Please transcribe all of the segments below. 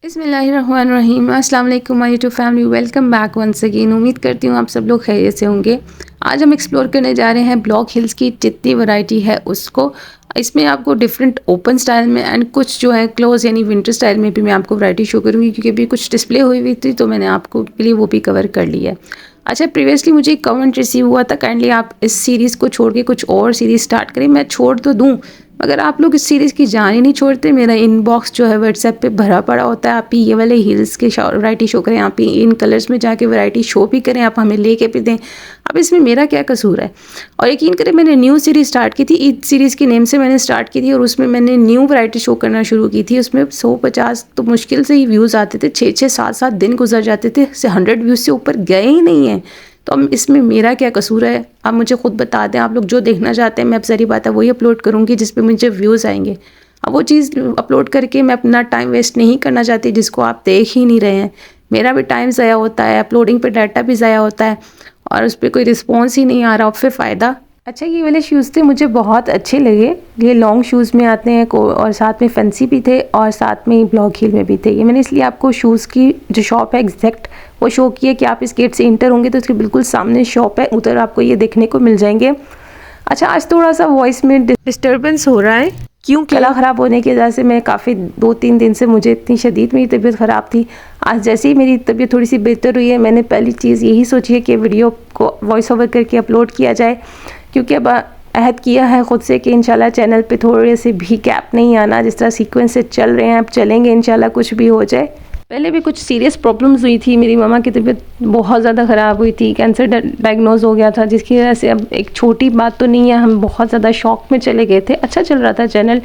बिस्मिल्लाहिर्रहमानिर्रहीम। अस्सलाम वालेकुम my YouTube family, welcome back once again. उम्मीद करती हूँ आप सब लोग खैरियत से होंगे। आज हम एक्सप्लोर करने जा रहे हैं ब्लॉक हिल्स की जितनी वैरायटी है उसको। इसमें आपको डिफरेंट ओपन स्टाइल में एंड कुछ जो है क्लोज यानी विंटर स्टाइल में भी मैं आपको वैरायटी शो करूँगी, क्योंकि अभी कुछ डिस्प्ले हुई थी तो मैंने आपको के लिए वो भी कवर कर लिया है। अच्छा, प्रीवियसली मुझे एक कमेंट रिसीव हुआ था, काइंडली आप इस सीरीज़ को छोड़ के कुछ और सीरीज़ स्टार्ट करें। मैं छोड़ तो दूँ, मगर आप लोग इस सीरीज़ की जान ही नहीं छोड़ते। मेरा इनबॉक्स जो है व्हाट्सएप पे भरा पड़ा होता है। आप ही ये वाले हिल्स के वैरायटी शो करें, आप ही इन कलर्स में जाके वैरायटी शो भी करें, आप हमें लेके भी दें। अब इसमें मेरा क्या कसूर है? और यकीन करें, मैंने न्यू सीरीज़ स्टार्ट की थी, ईद सीरीज़ के नेम से मैंने स्टार्ट की थी, और उसमें मैंने न्यू वैरायटी शो करना शुरू की थी। उसमें 150 तो मुश्किल से ही व्यूज़ आते थे, 6-6 7-7 दिन गुजर जाते थे, 100 व्यूज़ से ऊपर गए ही नहीं हैं। तो अब इसमें मेरा क्या कसूर है? आप मुझे खुद बता दें। आप लोग जो देखना चाहते हैं मैं अब सारी बात है वही अपलोड करूँगी जिस पे मुझे व्यूज़ आएंगे। अब वो चीज़ अपलोड करके मैं अपना टाइम वेस्ट नहीं करना चाहती जिसको आप देख ही नहीं रहे हैं। मेरा भी टाइम ज़ाया होता है, अपलोडिंग पे डाटा भी ज़ाया होता है, और उस पर कोई रिस्पॉन्स ही नहीं आ रहा, फिर फ़ायदा। अच्छा, ये वाले शूज़ थे, मुझे बहुत अच्छे लगे। ये लॉन्ग शूज़ में आते हैं और साथ में फैंसी भी थे और साथ में ब्लॉक हील में भी थे। ये मैंने इसलिए आपको शूज़ की जो शॉप है एग्जैक्ट वो शो किया कि आप इस गेट से इंटर होंगे तो उसके बिल्कुल सामने शॉप है, उधर आपको ये देखने को मिल जाएंगे। अच्छा, आज थोड़ा सा वॉइस में डिस्टर्बेंस हो रहा है क्योंकि गला ख़राब होने की वजह से मैं काफ़ी 2-3 दिन से मुझे इतनी शदीद मेरी तबीयत ख़राब थी। आज जैसे ही मेरी तबीयत थोड़ी सी बेहतर हुई है, मैंने पहली चीज़ यही सोची है कि वीडियो को वॉइस ओवर करके अपलोड किया जाए, क्योंकि अब अहद किया है ख़ुद से कि इंशाल्लाह चैनल पे थोड़े से भी गैप नहीं आना। जिस तरह सीक्वेंस से चल रहे हैं अब चलेंगे इंशाल्लाह, कुछ भी हो जाए। पहले भी कुछ सीरियस प्रॉब्लम्स हुई थी, मेरी मामा की तबीयत बहुत ज़्यादा ख़राब हुई थी, कैंसर डायग्नोज हो गया था, जिसकी वजह से अब एक छोटी बात तो नहीं है, हम बहुत ज़्यादा शॉक में चले गए थे। अच्छा चल रहा था चैनल,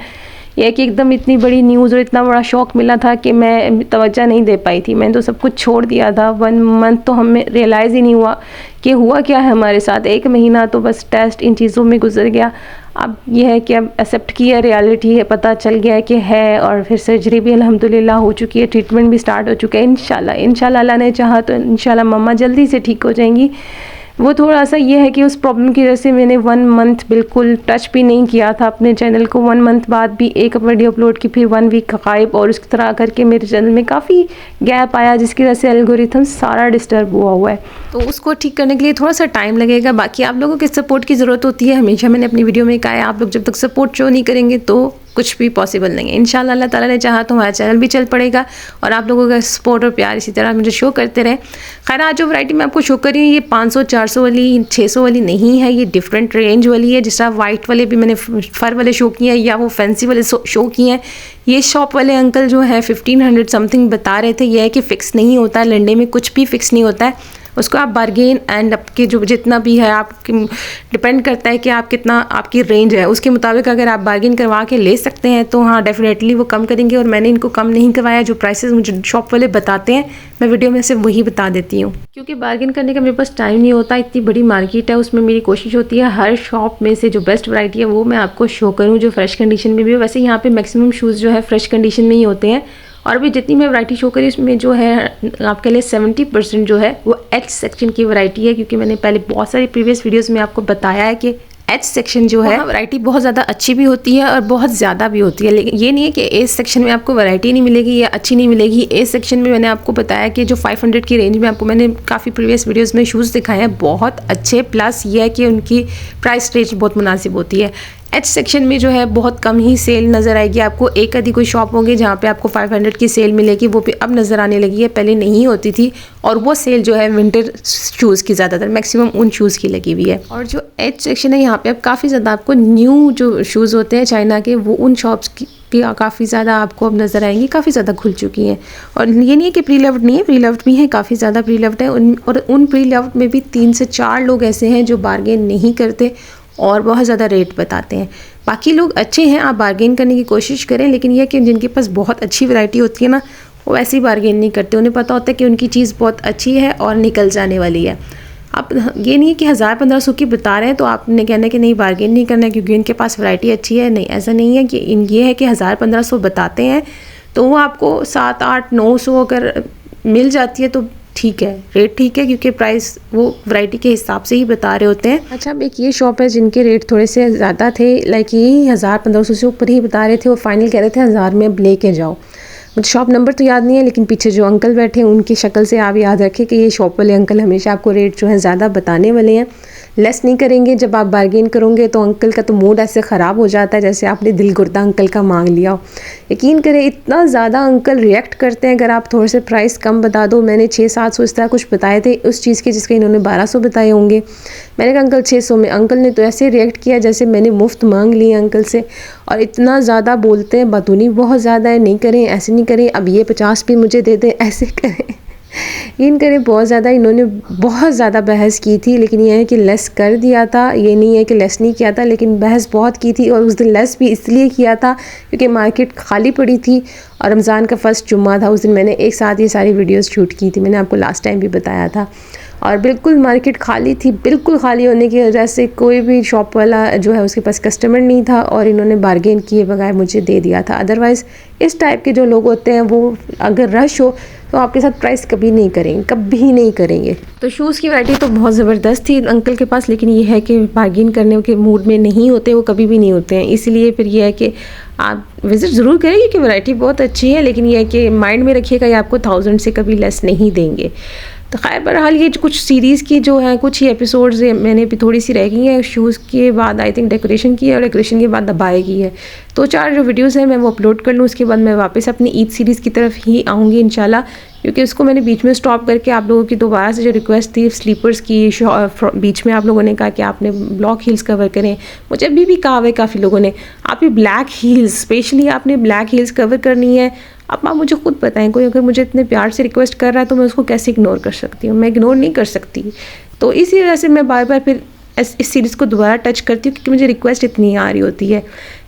यह कि एकदम इतनी बड़ी न्यूज़ और इतना बड़ा शौक मिला था कि मैं तवज्जो नहीं दे पाई थी। मैंने तो सब कुछ छोड़ दिया था। 1 मंथ तो हमें रियलाइज़ ही नहीं हुआ कि हुआ क्या है हमारे साथ। 1 महीना तो बस टेस्ट इन चीज़ों में गुजर गया। अब यह है कि अब एक्सेप्ट किया, रियलिटी है, पता चल गया है कि है, और फिर सर्जरी भी अल्हम्दुलिल्लाह हो चुकी है, ट्रीटमेंट भी स्टार्ट हो चुका है। इंशाल्लाह अल्लाह ने चाहा तो इंशाल्लाह मम्मा जल्दी से ठीक हो जाएंगी। वो थोड़ा सा ये है कि उस प्रॉब्लम की वजह से मैंने 1 मंथ बिल्कुल टच भी नहीं किया था अपने चैनल को। 1 मंथ बाद भी एक वीडियो अपलोड की, फिर 1 वीक गायब, और इस तरह करके मेरे चैनल में काफ़ी गैप आया, जिसकी वजह से एल्गोरिथम सारा डिस्टर्ब हुआ है। तो उसको ठीक करने के लिए थोड़ा सा टाइम लगेगा। बाकी आप लोगों के सपोर्ट की ज़रूरत होती है, हमेशा मैंने अपनी वीडियो में कहा है। आप लोग जब तक सपोर्ट शो नहीं करेंगे तो कुछ भी पॉसिबल नहीं है। इंशाल्लाह अल्लाह ताला ने चाहा तो हमारा चैनल भी चल पड़ेगा, और आप लोगों का सपोर्ट और प्यार इसी तरह मुझे शो करते रहें। खैर, आज जो वैरायटी मैं आपको शो कर रही हूँ ये 500-400 वाली 600 वाली नहीं है, ये डिफरेंट रेंज वाली है। जिस तरह वाइट वाले भी मैंने फर वाले शो किए हैं या वो फैंसी वाले शो किए हैं, ये शॉप वाले अंकल जो है 1500 समथिंग बता रहे थे। यह है कि फ़िक्स नहीं होता है, लंडे में कुछ भी फ़िक्स नहीं होता है। उसको आप बार्गेन एंड आपके जो जितना भी है आपके डिपेंड करता है कि आप कितना आपकी रेंज है, उसके मुताबिक अगर आप बार्गेन करवा के ले सकते हैं तो हाँ डेफिनेटली वो कम करेंगे। और मैंने इनको कम नहीं करवाया, जो प्राइसेस मुझे शॉप वाले बताते हैं मैं वीडियो में से वही बता देती हूँ, क्योंकि बार्गेन करने का मेरे पास टाइम नहीं होता। इतनी बड़ी मार्केट है, उसमें मेरी कोशिश होती है हर शॉप में से जो बेस्ट वैरायटी है वो मैं आपको शो करूँ, जो फ्रेश कंडीशन में भी हो। वैसे यहाँ पे मैक्सिमम शूज़ जो है फ्रेश कंडीशन में ही होते हैं, और अभी जितनी मैं वैरायटी शो करी उसमें जो है आपके लिए 70% जो है वो एच सेक्शन की वैरायटी है, क्योंकि मैंने पहले बहुत सारी प्रीवियस वीडियोस में आपको बताया है कि एच सेक्शन जो है वैरायटी बहुत ज़्यादा अच्छी भी होती है और बहुत ज़्यादा भी होती है। लेकिन ये नहीं है कि ए सेक्शन में आपको वैरायटी नहीं मिलेगी या अच्छी नहीं मिलेगी। ए सेक्शन में मैंने आपको बताया कि जो 500 की रेंज में आपको मैंने काफ़ी प्रीवियस वीडियोस में शूज़ दिखाए हैं बहुत अच्छे, प्लस ये है कि उनकी प्राइस रेंज बहुत मुनासिब होती है। एच सेक्शन में जो है बहुत कम ही सेल नज़र आएगी आपको। एक आधी कोई शॉप होंगे जहाँ पे आपको 500 की सेल मिलेगी, वो भी अब नज़र आने लगी है, पहले नहीं होती थी। और वो सेल जो है विंटर शूज़ की ज़्यादातर मैक्सिमम उन शूज़ की लगी हुई है। और जो एच सेक्शन है यहाँ पे अब काफ़ी ज़्यादा आपको न्यू जो शूज़ होते हैं चाइना के, वो उन शॉप्स की काफ़ी ज़्यादा आपको अब नज़र आएंगी, काफ़ी ज़्यादा खुल चुकी हैं। और ये नहीं है कि प्री लव्ड नहीं है, प्री लव्ड भी हैं, काफ़ी ज़्यादा प्री लव्ड है। और उन प्री लव्ड में भी 3 से 4 लोग ऐसे हैं जो बार्गेन नहीं करते और बहुत ज़्यादा रेट बताते हैं। बाकी लोग अच्छे हैं, आप बार्गेन करने की कोशिश करें, लेकिन यह कि जिनके पास बहुत अच्छी वैरायटी होती है ना, वो ऐसी बार्गेन नहीं करते। उन्हें पता होता है कि उनकी चीज़ बहुत अच्छी है और निकल जाने वाली है। आप ये नहीं है कि 1000-1500 की बता रहे हैं तो आपने कहना है कि नहीं बार्गेन नहीं करना है क्योंकि इनके पास वैरायटी अच्छी है। नहीं, ऐसा नहीं है कि ये है कि 1000-1500 बताते हैं तो वो आपको 700-800-900 अगर मिल जाती है तो ठीक है, रेट ठीक है, क्योंकि प्राइस वो वैरायटी के हिसाब से ही बता रहे होते हैं। अच्छा, अब एक ये शॉप है जिनके रेट थोड़े से ज़्यादा थे, लाइक यही 1000-1500 से ऊपर ही बता रहे थे, वो फाइनल कह रहे थे 1000 में अब लेके जाओ। मुझे शॉप नंबर तो याद नहीं है, लेकिन पीछे जो अंकल बैठे हैं उनकी शक्ल से आप याद रखें कि ये शॉप वाले अंकल हमेशा आपको रेट जो है ज़्यादा बताने वाले हैं, लेस नहीं करेंगे। जब आप बार्गेन करोगे तो अंकल का तो मूड ऐसे ख़राब हो जाता है जैसे आपने दिल गुर्दा अंकल का मांग लिया हो। यकीन करें इतना ज़्यादा अंकल रिएक्ट करते हैं अगर आप थोड़े से प्राइस कम बता दो। मैंने 600-700 इस तरह कुछ बताए थे उस चीज़ के, जिसके इन्होंने 1200 बताए होंगे। मैंने कहा अंकल 600 में, अंकल ने तो ऐसे रिएक्ट किया जैसे मैंने मुफ्त मांग लिए अंकल से। और इतना ज़्यादा बोलते हैं, बतूनी बहुत ज़्यादा है, नहीं करें ऐसे नहीं करें, अब ये 50 भी मुझे दे दें, ऐसे करें। इन करें बहुत ज़्यादा, इन्होंने बहुत ज़्यादा बहस की थी। लेकिन यह है कि लेस कर दिया था, ये नहीं है कि लेस नहीं किया था, लेकिन बहस बहुत की थी। और उस दिन लेस भी इसलिए किया था क्योंकि मार्केट खाली पड़ी थी और रमज़ान का फ़र्स्ट जुम्मा था। उस दिन मैंने एक साथ ये सारी वीडियोस शूट की थी, मैंने आपको लास्ट टाइम भी बताया था। और बिल्कुल मार्केट खाली थी, बिल्कुल खाली होने की वजह से कोई भी शॉप वाला जो है उसके पास कस्टमर नहीं था और इन्होंने बार्गेन किए बगैर मुझे दे दिया था। अदरवाइज़ इस टाइप के जो लोग होते हैं वो अगर रश हो तो आपके साथ प्राइस कभी नहीं करेंगे, कभी नहीं करेंगे। तो शूज़ की वैरायटी तो बहुत ज़बरदस्त थी अंकल के पास, लेकिन ये है कि बार्गेन करने के मूड में नहीं होते, वो कभी भी नहीं होते हैं। इसलिए फिर ये है कि आप विज़िट ज़रूर करें क्योंकि वैरायटी बहुत अच्छी है, लेकिन ये है कि माइंड में रखिएगा ये आपको 1000 से कभी लेस नहीं देंगे। तो खैर बहरहाल ये कुछ सीरीज़ की जो है कुछ ही एपिसोड्स मैंने भी थोड़ी सी रह गई है। शूज़ के बाद आई थिंक डेकोरेशन की है और डेकोरेशन के बाद दबाए की है। 2-4 जो वीडियोस हैं मैं वो अपलोड कर लूँ, उसके बाद मैं वापस अपनी ईद सीरीज़ की तरफ ही आऊँगी इंशाल्लाह। क्योंकि उसको मैंने बीच में स्टॉप करके आप लोगों की दोबारा से जो रिक्वेस्ट थी स्लीपर्स की, बीच में आप लोगों ने कहा कि आपने ब्लॉक हील्स कवर करें। मुझे अभी भी कहा हुआ है काफ़ी लोगों ने आप ये ब्लैक हील्स, स्पेशली आपने ब्लैक हील्स कवर करनी है। अब आप मुझे खुद बताएं, कोई अगर मुझे इतने प्यार से रिक्वेस्ट कर रहा है तो मैं उसको कैसे इग्नोर कर सकती हूँ? मैं इग्नोर नहीं कर सकती। तो इसी वजह से मैं बार बार फिर इस सीरीज़ को दोबारा टच करती हूँ क्योंकि मुझे रिक्वेस्ट इतनी आ रही होती है।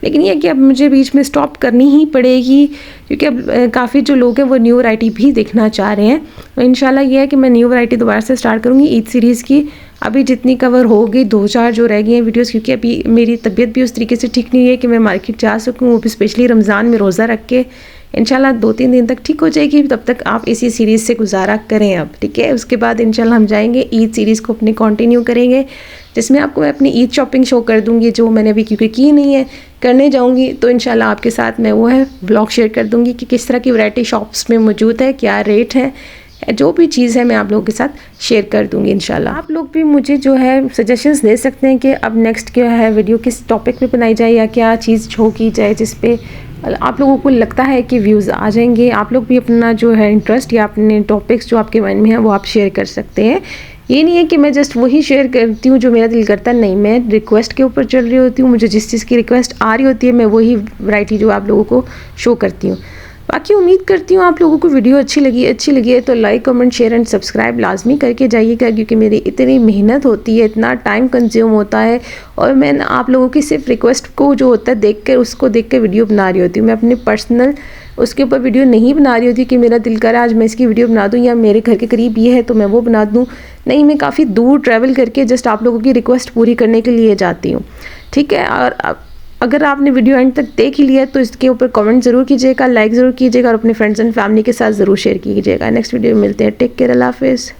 लेकिन ये कि अब मुझे बीच में स्टॉप करनी ही पड़ेगी क्योंकि अब काफ़ी जो लोग हैं वो न्यू वैरायटी भी देखना चाह रहे हैं। तो इंशाल्लाह ये है कि मैं न्यू वैरायटी दोबारा से स्टार्ट करूँगी ईद सीरीज़ की। अभी जितनी कवर होगी 2-4 जो रह गई हैं वीडियोस, क्योंकि अभी मेरी तबीयत भी उस तरीके से ठीक नहीं है कि मैं मार्केट जा सकूँ, वो भी स्पेशली रमज़ान में रोज़ा रख के। इंशाल्लाह 2-3 दिन तक ठीक हो जाएगी, तब तक आप इसी सीरीज़ से गुजारा करें अब, ठीक है। उसके बाद इंशाल्लाह हम जाएंगे ईद सीरीज़ को अपने कंटिन्यू करेंगे, जिसमें आपको मैं अपनी ईद शॉपिंग शो कर दूंगी जो मैंने अभी क्योंकि की नहीं है, करने जाऊंगी। तो इंशाल्लाह आपके साथ मैं वो है ब्लॉग शेयर कर दूंगी कि किस तरह की वैरायटी शॉप्स में मौजूद है, क्या रेट है, जो भी चीज़ है मैं आप लोगों के साथ शेयर कर दूंगी इंशाल्लाह। आप लोग भी मुझे जो है सजेशंस दे सकते हैं कि अब नेक्स्ट क्या है वीडियो किस टॉपिक पे बनाई जाए या क्या चीज़ शो की जाए जिस पे आप लोगों को लगता है कि व्यूज़ आ जाएंगे। आप लोग भी अपना जो है इंटरेस्ट या अपने टॉपिक्स जो आपके माइंड में है वो आप शेयर कर सकते हैं। ये नहीं है कि मैं जस्ट वही शेयर करती हूँ जो मेरा दिल करता है, नहीं, मैं रिक्वेस्ट के ऊपर चल रही होती हूँ। मुझे जिस चीज़ की रिक्वेस्ट आ रही होती है मैं वही वैरायटी जो आप लोगों को शो करती हूँ। बाकी उम्मीद करती हूँ आप लोगों को वीडियो अच्छी लगी है तो like comment share and subscribe लाजमी करके जाइएगा, क्योंकि मेरी इतनी मेहनत होती है, इतना टाइम कंज्यूम होता है और मैं आप लोगों की सिर्फ रिक्वेस्ट को जो होता है देख कर उसको देख कर वीडियो बना रही होती हूँ। मैं अपने पर्सनल उसके ऊपर वीडियो नहीं बना रही होती कि मेरा दिल करे आज मैं इसकी वीडियो बना दूँ या मेरे घर के करीब ये है तो मैं वो बना दूँ। नहीं, मैं काफ़ी दूर ट्रैवल करके जस्ट आप लोगों की रिक्वेस्ट पूरी करने के लिए जाती हूँ, ठीक है। और अगर आपने वीडियो एंड तक देख लिया तो इसके ऊपर कमेंट ज़रूर कीजिएगा, लाइक ज़रूर कीजिएगा और अपने फ्रेंड्स एंड फैमिली के साथ ज़रूर शेयर कीजिएगा। नेक्स्ट वीडियो में मिलते हैं। टेक केयर, अल्लाह हाफिज़।